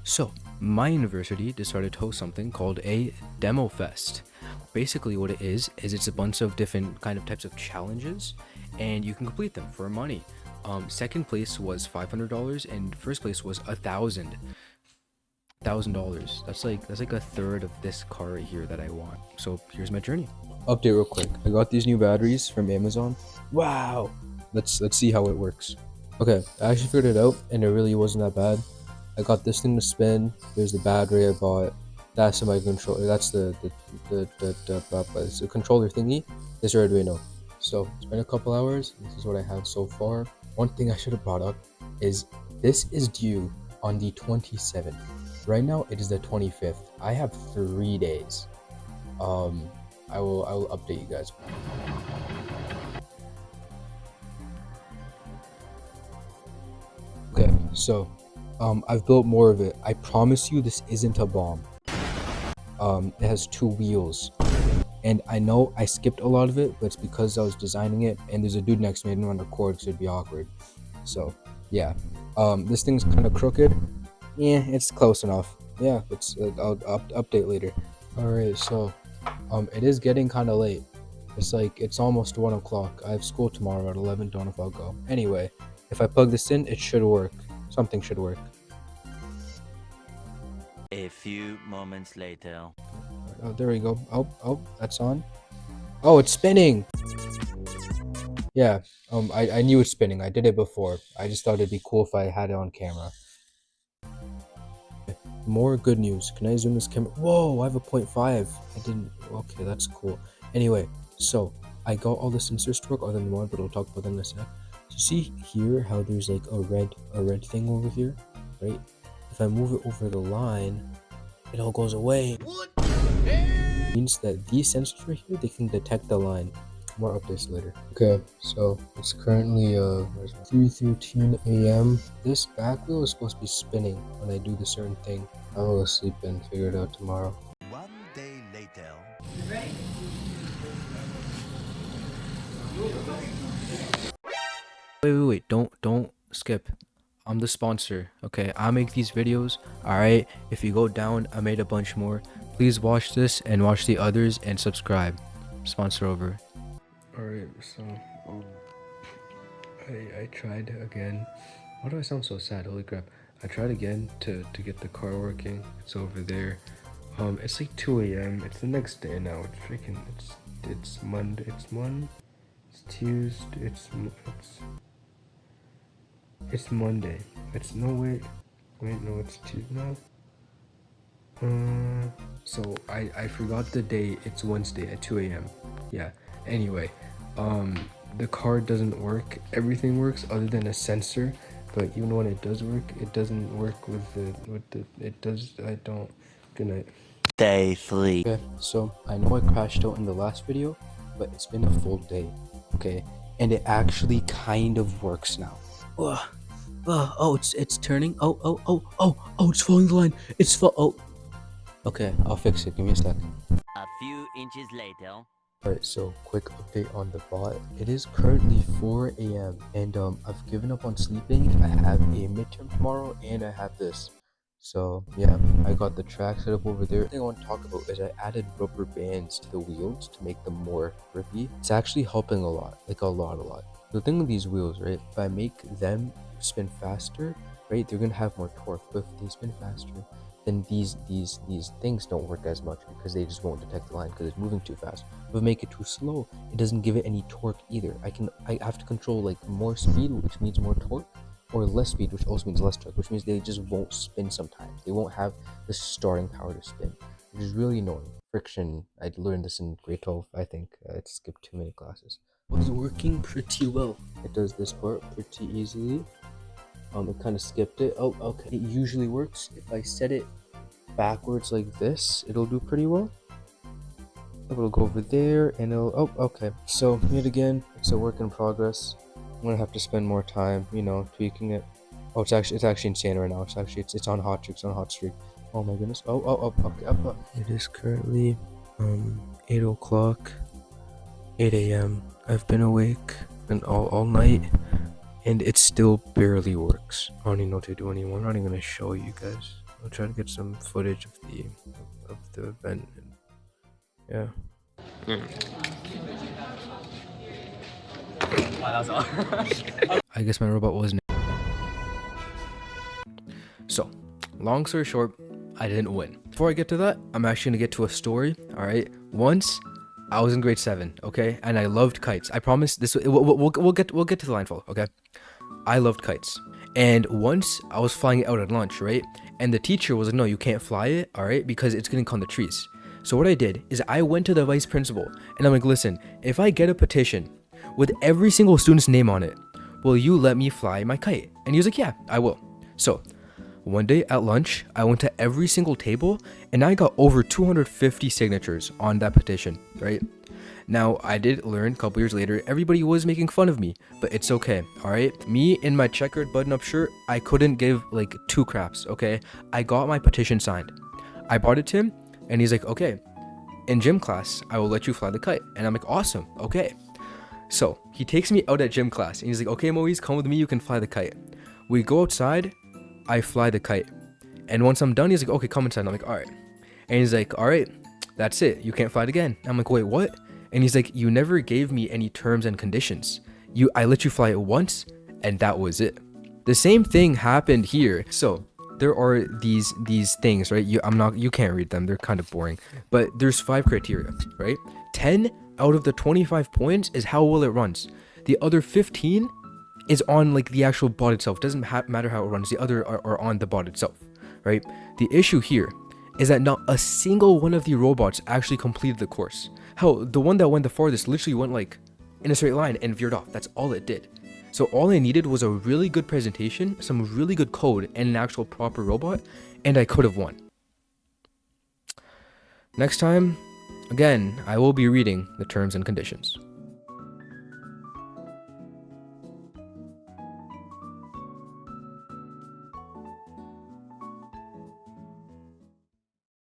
So, my university decided to host something called a demo fest. Basically, what it is it's a bunch of different kind of types of challenges, and you can complete them for money. Second place was $500, and first place was $1,000. That's like a third of this car right here that I want. So here's my journey. Update real quick. I got these new batteries from Amazon. Wow. Let's see how it works. Okay, I actually figured it out, and it really wasn't that bad. I got this thing to spin. There's the battery I bought. That's my controller. That's it's a controller thingy. This is Arduino. So it's been a couple hours. This is what I have so far. One thing I should have brought up is this is due on the 27th. Right now it is the 25th. I have 3 days. I will update you guys. Okay, so I've built more of it. I promise you this isn't a bomb. It has 2 wheels. And I know I skipped a lot of it, but it's because I was designing it and there's a dude next to me. I didn't want to record because it'd be awkward. So yeah, this thing's kind of crooked. Yeah, it's close enough. Yeah, I'll update later. All right, so it is getting kind of late. It's almost 1 o'clock. I have school tomorrow at 11. Don't know if I'll go. Anyway, if I plug this in, it should work. Something should work. A few moments later. Oh, there we go. Oh, that's on. Oh, it's spinning. Yeah. I knew it's spinning. I did it before. I just thought it'd be cool if I had it on camera. More good news. Can I zoom this camera? Whoa, I have a 0.5. I didn't. Okay, that's cool. Anyway, so I got all the sensors to work other than one, but we'll talk about them in a sec. So see here how there's like a red thing over here, right? If I move it over the line, it all goes away. What? Means that these sensors right here, they can detect the line. More updates later. Okay, so it's currently 3:13 a.m. This back wheel is supposed to be spinning when I do the certain thing. I'll go sleep and figure it out tomorrow. 1 day later. Wait, don't skip. I'm the sponsor, okay? I make these videos, alright? If you go down, I made a bunch more. Please watch this and watch the others and subscribe. Sponsor over. Alright, so I tried again. Why do I sound so sad? Holy crap. I tried again to get the car working. It's over there. It's like 2 a.m. It's the next day now. It's freaking it's Monday. It's Tuesday. It's Monday. It's no wait, no, it's Tuesday now. So I forgot the day. It's Wednesday at 2 a.m. Yeah. Anyway, the car doesn't work. Everything works other than a sensor, but even when it does work, it doesn't work with the it does. I don't. Good night. Day 3. Okay, so I know I crashed out in the last video, but it's been a full day. Okay, and it actually kind of works now. Oh, it's turning. Oh, it's following the line. Oh. Okay, I'll fix it. Give me a sec. A few inches later. Alright, so quick update on the bot. It is currently 4 a.m. and I've given up on sleeping. I have a midterm tomorrow and I have this. So yeah, I got the track set up over there. The thing I want to talk about is I added rubber bands to the wheels to make them more grippy. It's actually helping a lot, like a lot. The thing with these wheels, right? If I make them spin faster, right, they're gonna have more torque. But if they spin faster, then these things don't work as much because they just won't detect the line because it's moving too fast. If I make it too slow, it doesn't give it any torque either. I have to control like more speed, which means more torque, or less speed, which also means less torque, which means they just won't spin sometimes. They won't have the starting power to spin, which is really annoying. Friction, I learned this in grade 12, I think. I skipped too many classes. It was working pretty well. It does this part pretty easily. It kind of skipped it. Oh, okay. It usually works. If I set it backwards like this, it'll do pretty well. It'll go over there and it'll, oh, okay. So yet again, it's a work in progress. I'm gonna have to spend more time, tweaking it. Oh, it's actually insane right now. It's on hot streak. It's on hot streak. Oh my goodness. Oh, okay. Up. It is currently 8 o'clock, 8 a.m. I've been awake and all night, and it still barely works. I don't even know what to do anymore. I'm not even gonna show you guys. I'll try to get some footage of the event. And, yeah. I guess my robot wasn't. So, long story short, I didn't win. Before I get to that, I'm actually gonna get to a story. All right. Once, I was in grade 7, okay, and I loved kites. I promise this. We'll get to the line full, okay. I loved kites, and once I was flying it out at lunch, right, and the teacher was like, "No, you can't fly it, all right, because it's gonna come the trees." So what I did is I went to the vice principal, and I'm like, "Listen, if I get a petition with every single student's name on it, will you let me fly my kite?" And he was like, "Yeah, I will." So one day at lunch, I went to every single table and I got over 250 signatures on that petition, right? Now, I did learn a couple years later, everybody was making fun of me, but it's okay, all right? Me in my checkered button-up shirt, I couldn't give like 2 craps, okay? I got my petition signed. I brought it to him and he's like, "Okay, in gym class, I will let you fly the kite." And I'm like, "Awesome, okay." So he takes me out at gym class and he's like, "Okay, Moise, come with me, you can fly the kite." We go outside, I fly the kite. And once I'm done, he's like, "Okay, come inside." And I'm like, "All right." And he's like, "All right, that's it. You can't fly it again." I'm like, "Wait, what?" And he's like, "You never gave me any terms and conditions. I let you fly it once, and that was it." The same thing happened here. So there are these things, right? You can't read them. They're kind of boring. But there's 5 criteria, right? 10 out of the 25 points is how well it runs. The other 15 is on like the actual bot itself. Doesn't matter how it runs. The other are on the bot itself, right? The issue here is that not a single one of the robots actually completed the course. Hell, the one that went the farthest literally went like in a straight line and veered off. That's all it did. So all I needed was a really good presentation, some really good code, and an actual proper robot, and I could have won. Next time, again, I will be reading the terms and conditions.